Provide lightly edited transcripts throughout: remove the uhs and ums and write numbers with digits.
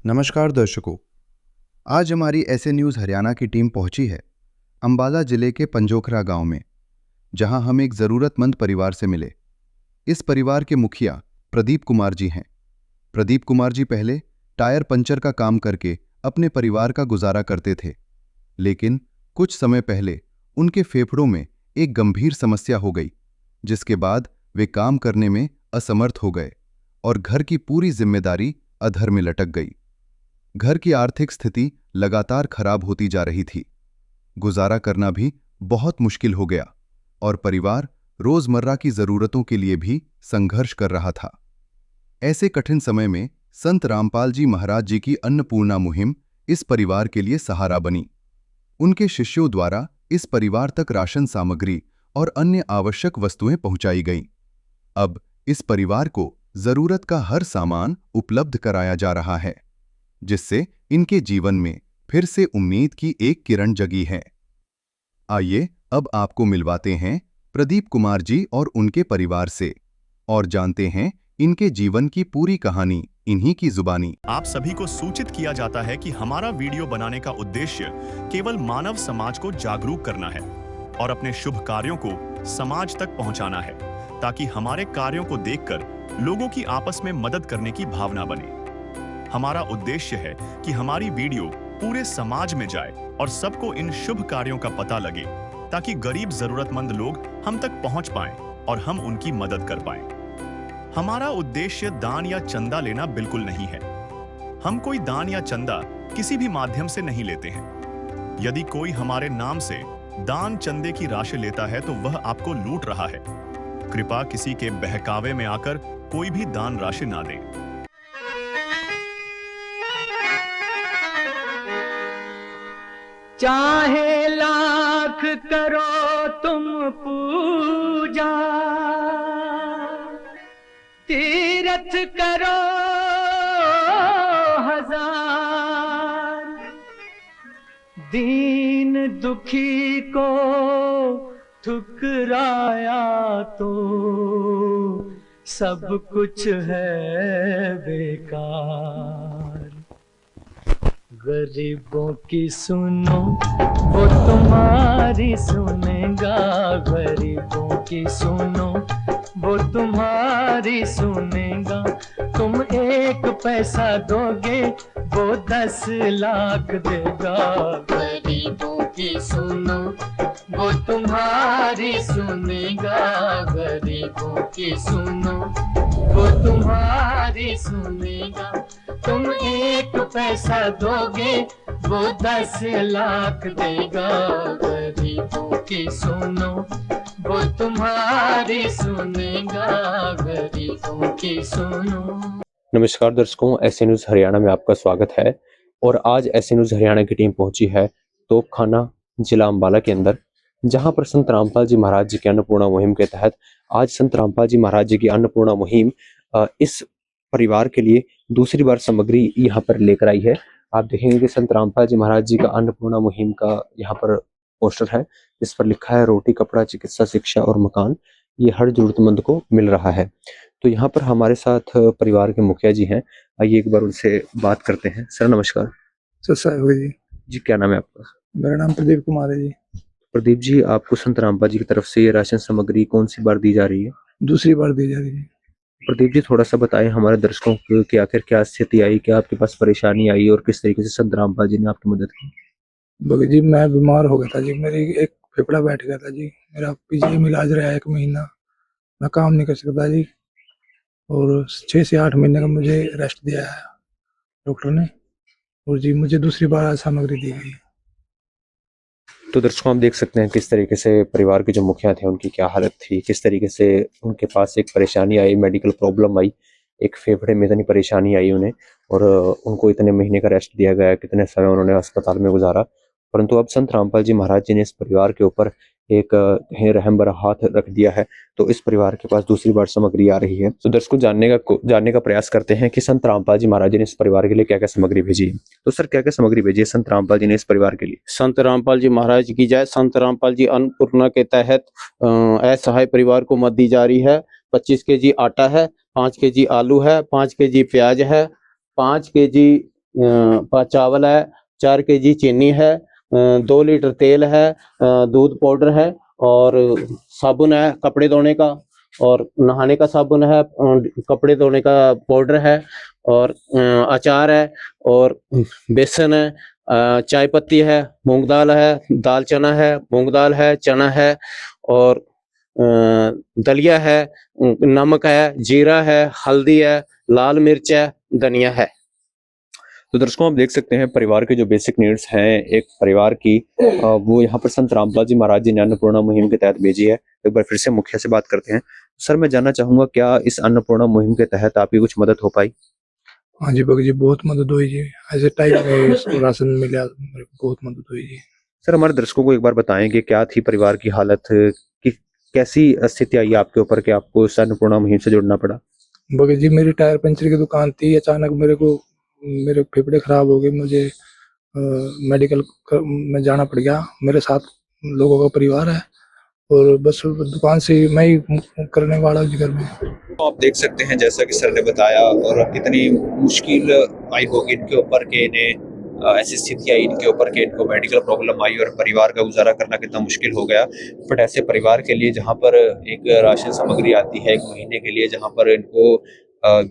नमस्कार दर्शकों, आज हमारी ऐसे न्यूज़ हरियाणा की टीम पहुंची है अंबाला जिले के पंजोखरा गांव में, जहां हम एक ज़रूरतमंद परिवार से मिले। इस परिवार के मुखिया प्रदीप कुमार जी हैं। प्रदीप कुमार जी पहले टायर पंचर का काम करके अपने परिवार का गुजारा करते थे, लेकिन कुछ समय पहले उनके फेफड़ों में एक गंभीर समस्या हो गई, जिसके बाद वे काम करने में असमर्थ हो गए और घर की पूरी जिम्मेदारी अधर में लटक गई। घर की आर्थिक स्थिति लगातार खराब होती जा रही थी, गुजारा करना भी बहुत मुश्किल हो गया और परिवार रोजमर्रा की जरूरतों के लिए भी संघर्ष कर रहा था। ऐसे कठिन समय में संत रामपाल जी महाराज जी की अन्नपूर्णा मुहिम इस परिवार के लिए सहारा बनी। उनके शिष्यों द्वारा इस परिवार तक राशन सामग्री और अन्य आवश्यक वस्तुएं पहुंचाई गईं। अब इस परिवार को जरूरत का हर सामान उपलब्ध कराया जा रहा है, जिससे इनके जीवन में फिर से उम्मीद की एक किरण जगी है। आइए अब आपको मिलवाते हैं प्रदीप कुमार जी और उनके परिवार से और जानते हैं इनके जीवन की पूरी कहानी इन्हीं की जुबानी। आप सभी को सूचित किया जाता है कि हमारा वीडियो बनाने का उद्देश्य केवल मानव समाज को जागरूक करना है और अपने शुभ कार्यों को समाज तक पहुंचाना है, ताकि हमारे कार्यों को देखकर लोगों की आपस में मदद करने की भावना बने। हमारा उद्देश्य है कि हमारी वीडियो पूरे समाज में जाए और सबको इन शुभ कार्यों का पता लगे, ताकि गरीब जरूरतमंद लोग हम तक पहुंच पाएं और हम उनकी मदद कर पाएं। हमारा उद्देश्य दान या चंदा लेना बिल्कुल नहीं है। हम कोई दान या चंदा किसी भी माध्यम से नहीं लेते हैं। यदि कोई हमारे नाम से दान चंदे की राशि लेता है तो वह आपको लूट रहा है। कृपया किसी के बहकावे में आकर कोई भी दान राशि ना दें। चाहे लाख करो तुम पूजा, तीरथ करो हजार, दीन दुखी को ठुकराया तो सब कुछ है बेकार। गरीबों की सुनो वो तुम्हारी सुनेगा, गरीबों की सुनो वो तुम्हारी सुनेगा। तुम एक पैसा दोगे वो 10 लाख देगा। गरीबों की सुनो वो तुम्हारी सुनेगा, गरीबों की सुनो वो तुम्हारी सुनेगा। तुम एक पैसा दोगे वो 10 लाख देगा। गरीबों की सुनो वो तुम्हारी सुनेगा, गरीबों की सुनो। नमस्कार दर्शकों, ऐसे न्यूज़ हरियाणा में आपका स्वागत है। और आज ऐसे न्यूज़ हरियाणा की टीम पहुंची है तोपखाना जिला अंबाला के अंदर, जहां पर संत रामपाल जी महाराज जी की अन्नपूर्णा मुहिम के तहत आज संत रामपाल जी महाराज जी की अन्नपूर्णा मुहिम इस परिवार के लिए दूसरी बार सामग्री यहाँ पर लेकर आई है। आप देखेंगे कि संत रामपाल जी महाराज जी का अन्नपूर्णा मुहिम का यहाँ पर पोस्टर है, जिस पर लिखा है रोटी कपड़ा चिकित्सा शिक्षा और मकान, ये हर जरूरतमंद को मिल रहा है। तो यहाँ पर हमारे साथ परिवार के मुखिया जी हैं, आइए एक बार उनसे बात करते हैं। सर नमस्कार। जी जी क्या नाम है आपका? मेरा नाम प्रदीप कुमार है जी। प्रदीप जी, आपको संत रामपाल जी की तरफ से ये राशन सामग्री कौन सी बार दी जा रही है? दूसरी बार दी जा रही है। प्रदीप जी, थोड़ा सा बताएं हमारे दर्शकों को कि आखिर क्या स्थिति आई, क्या आपके पास परेशानी आई और किस तरीके से संत रामपाल जी ने आपकी मदद की? बल्कि जी मैं बीमार हो गया था जी, मेरी एक फेफड़ा बैठ गया था जी। मेरा पीजीआई में इलाज रहा 1 महीना, मैं काम नहीं कर सकता जी। और 6 से 8 महीने का मुझे रेस्ट दिया है डॉक्टर ने। और जी मुझे दूसरी बार सामग्री दी गई। तो दर्शकों, आप देख सकते हैं किस तरीके से परिवार के जो मुखिया थे उनकी क्या हालत थी, किस तरीके से उनके पास एक परेशानी आई, मेडिकल प्रॉब्लम आई, एक फेफड़े में इतनी परेशानी आई उन्हें, और उनको इतने महीने का रेस्ट दिया गया, कितने समय उन्होंने अस्पताल में गुजारा। परंतु अब संत रामपाल जी महाराज जी ने इस परिवार के ऊपर एक रहम भरा हाथ रख दिया है, तो इस परिवार के पास दूसरी बार सामग्री आ रही है। तो दर्शकों, जानने का प्रयास करते हैं कि संत रामपाल जी महाराज जी ने इस परिवार के लिए क्या क्या सामग्री भेजी है। तो सर, क्या क्या सामग्री भेजी है संत रामपाल जी ने इस परिवार के लिए? संत रामपाल जी महाराज की जय। संत रामपाल जी अन्नपूर्णा के तहत असहाय परिवार को मदद दी जा रही है। 25 केजी आटा है, 5 केजी आलू है, 5 केजी प्याज है, 5 केजी चावल है, 4 kg चीनी है, 2 लीटर तेल है, दूध पाउडर है और साबुन है कपड़े धोने का, और नहाने का साबुन है, कपड़े धोने का पाउडर है, और अचार है, और बेसन है, चाय पत्ती है, मूंग दाल है, दाल चना है, मूंग दाल है, चना है, और दलिया है, नमक है, जीरा है, हल्दी है, लाल मिर्च है, धनिया है। तो दर्शकों आप देख सकते हैं परिवार के जो बेसिक नीड्स हैं एक परिवार की, वो यहाँ पर संत रामपाल जी महाराज जी ने अन्नपूर्णा मुहिम के तहत भेजी है। एक बार फिर से मुखिया से बात करते हैं। सर मैं जानना चाहूंगा क्या इस अन्नपूर्णा मुहिम के तहत आपकी कुछ मदद हो पाई? हाँ जी भगत जी, बहुत मदद हुई जी। ऐसे टाइम में इसको राशन मिला, मेरे को बहुत मदद हुई जी। सर हमारे दर्शकों को एक बार बताएं कि क्या थी परिवार की हालत, कि कैसी स्थिति आई आपके ऊपर कि आपको इस अन्नपूर्णा मुहिम से जुड़ना पड़ा? भगत जी मेरी टायर पंचर की दुकान थी, अचानक मेरे फेफड़े खराब हो गए, मुझे मेडिकल में जाना पड़ गया। मेरे साथ लोगों का परिवार है और बस दुकान से मैं ही करने वाला हूँ घर में। तो आप देख सकते हैं जैसा कि सर ने बताया, और कितनी मुश्किल आई होगी इनके ऊपर कि इन्हें ऐसी स्थिति आई इनके ऊपर कि इनको मेडिकल प्रॉब्लम आई और परिवार का गुजारा करना कितना मुश्किल हो गया। बट ऐसे परिवार के लिए जहाँ पर एक राशन सामग्री आती है 1 महीने के लिए, जहाँ पर इनको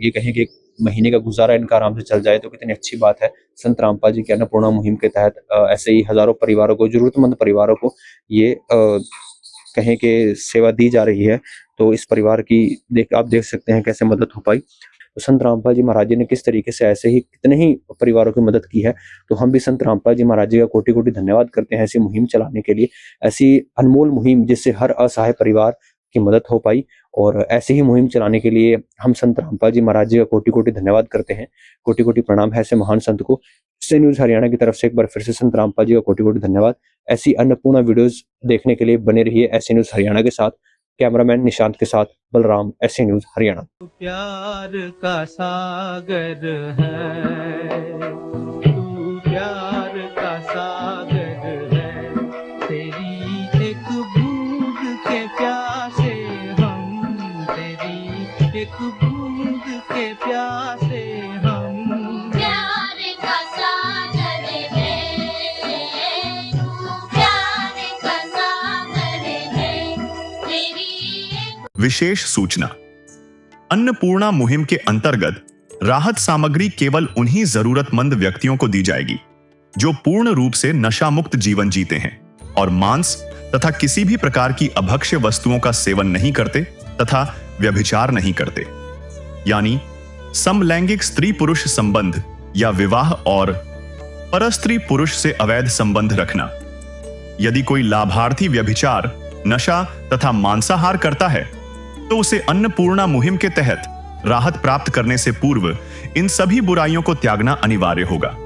ये कहें कि 1 महीने का गुजारा इनका आराम से चल जाए, तो कितनी अच्छी बात है। संत रामपाल जी की अन्नपूर्णा मुहिम के तहत ऐसे ही हजारों परिवारों को, जरूरतमंद परिवारों को ये कहें कि सेवा दी जा रही है। तो इस परिवार की आप देख सकते हैं कैसे मदद हो पाई। तो संत रामपाल जी महाराज जी ने किस तरीके से ऐसे ही कितने ही परिवारों की मदद की है। तो हम भी संत रामपाल जी महाराज जी का कोटि कोटि धन्यवाद करते हैं ऐसी मुहिम चलाने के लिए, ऐसी अनमोल मुहिम जिससे हर असहाय परिवार की मदद हो पाई। और ऐसी ही मुहिम चलाने के लिए हम संत रामपाल जी महाराज जी का कोटि कोटि धन्यवाद करते हैं, कोटि कोटि प्रणाम है ऐसे महान संत को। एसए न्यूज हरियाणा की तरफ से एक बार फिर से संत रामपाल जी का कोटि कोटि धन्यवाद। ऐसी अन्नपूर्णा वीडियोस देखने के लिए बने रहिए एसए न्यूज हरियाणा के साथ। कैमरामैन निशांत के साथ बलराम, एसए न्यूज हरियाणा। प्यार का सागर है तू, प्यार का सागर है, तेरी एक बूंद के प्यासे हम, तेरी एक बूंद के प्यासे हम। प्यार का सागर है तू, प्यार का सागर है, तेरी। विशेष सूचना, अन्नपूर्णा मुहिम के अंतर्गत राहत सामग्री केवल उन्हीं जरूरतमंद व्यक्तियों को दी जाएगी जो पूर्ण रूप से नशा मुक्त जीवन जीते हैं और मांस तथा किसी भी प्रकार की अभक्ष्य वस्तुओं का सेवन नहीं करते तथा व्यभिचार नहीं करते, यानी समलैंगिक स्त्री पुरुष संबंध या विवाह और परस्त्री पुरुष से अवैध संबंध रखना। यदि कोई लाभार्थी व्यभिचार, नशा तथा मांसाहार करता है तो उसे अन्नपूर्णा मुहिम के तहत राहत प्राप्त करने से पूर्व इन सभी बुराइयों को त्यागना अनिवार्य होगा।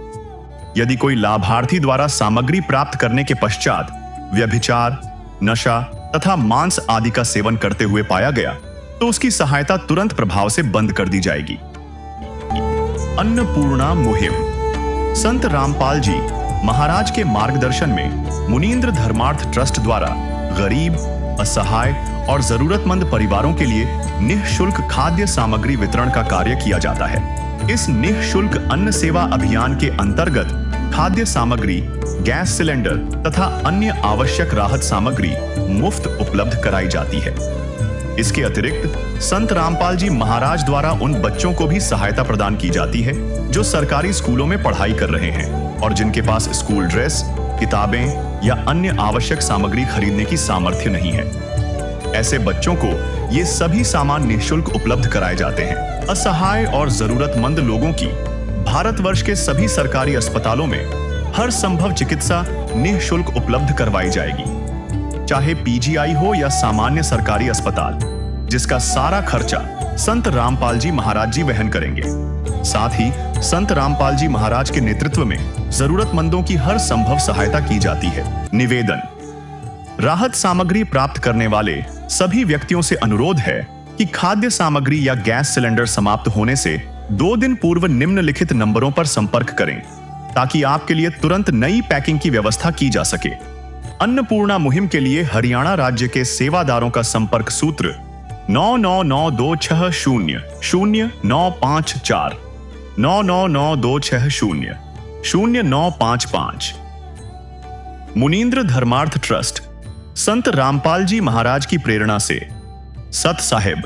यदि कोई लाभार्थी द्वारा सामग्री प्राप्त करने के पश्चात व्यभिचार, नशा तथा मांस आदि का सेवन करते हुए पाया गया तो उसकी सहायता तुरंत प्रभाव से बंद कर दी जाएगी। अन्नपूर्णा मुहिम संत रामपाल जी महाराज के मार्गदर्शन में मुनींद्र धर्मार्थ ट्रस्ट द्वारा गरीब, असहाय और जरूरतमंद परिवारों के लिए निःशुल्क खाद्य सामग्री वितरण का कार्य किया जाता है। इस निःशुल्क अन्न सेवा अभियान के अंतर्गत खाद्य सामग्री, गैस सिलेंडर तथा अन्य आवश्यक राहत सामग्री मुफ्त उपलब्ध कराई जाती है। इसके अतिरिक्त संत रामपाल जी महाराज द्वारा उन बच्चों को भी सहायता प्रदान की जाती है जो सरकारी स्कूलों में पढ़ाई कर रहे हैं और जिनके पास स्कूल ड्रेस, किताबें या अन्य आवश्यक सामग्री खरीदने की सामर्थ्य नहीं है। ऐसे बच्चों को ये सभी सामान निःशुल्क उपलब्ध कराए जाते हैं। असहाय और जरूरतमंद लोगों की भारतवर्ष के सभी सरकारी अस्पतालों में हर संभव चिकित्सा निःशुल्क उपलब्ध करवाई जाएगी, चाहे पीजीआई हो या सामान्य सरकारी अस्पताल, जिसका सारा खर्चा संत रामपाल जी महाराज जी वहन करेंगे। साथ ही संत रामपाल जी महाराज के नेतृत्व में जरूरतमंदों की हर संभव सहायता की जाती है। निवेदन, राहत सामग्री प्राप्त करने वाले सभी व्यक्तियों से अनुरोध है कि खाद्य सामग्री या गैस सिलेंडर समाप्त होने से 2 दिन पूर्व निम्नलिखित नंबरों पर संपर्क करें ताकि आपके लिए तुरंत नई पैकिंग की व्यवस्था की जा सके। अन्नपूर्णा मुहिम के लिए हरियाणा राज्य के सेवादारों का संपर्क सूत्र 9992600954। 999260 0955। मुनींद्र धर्मार्थ ट्रस्ट संत रामपाल जी महाराज की प्रेरणा से सत साहिब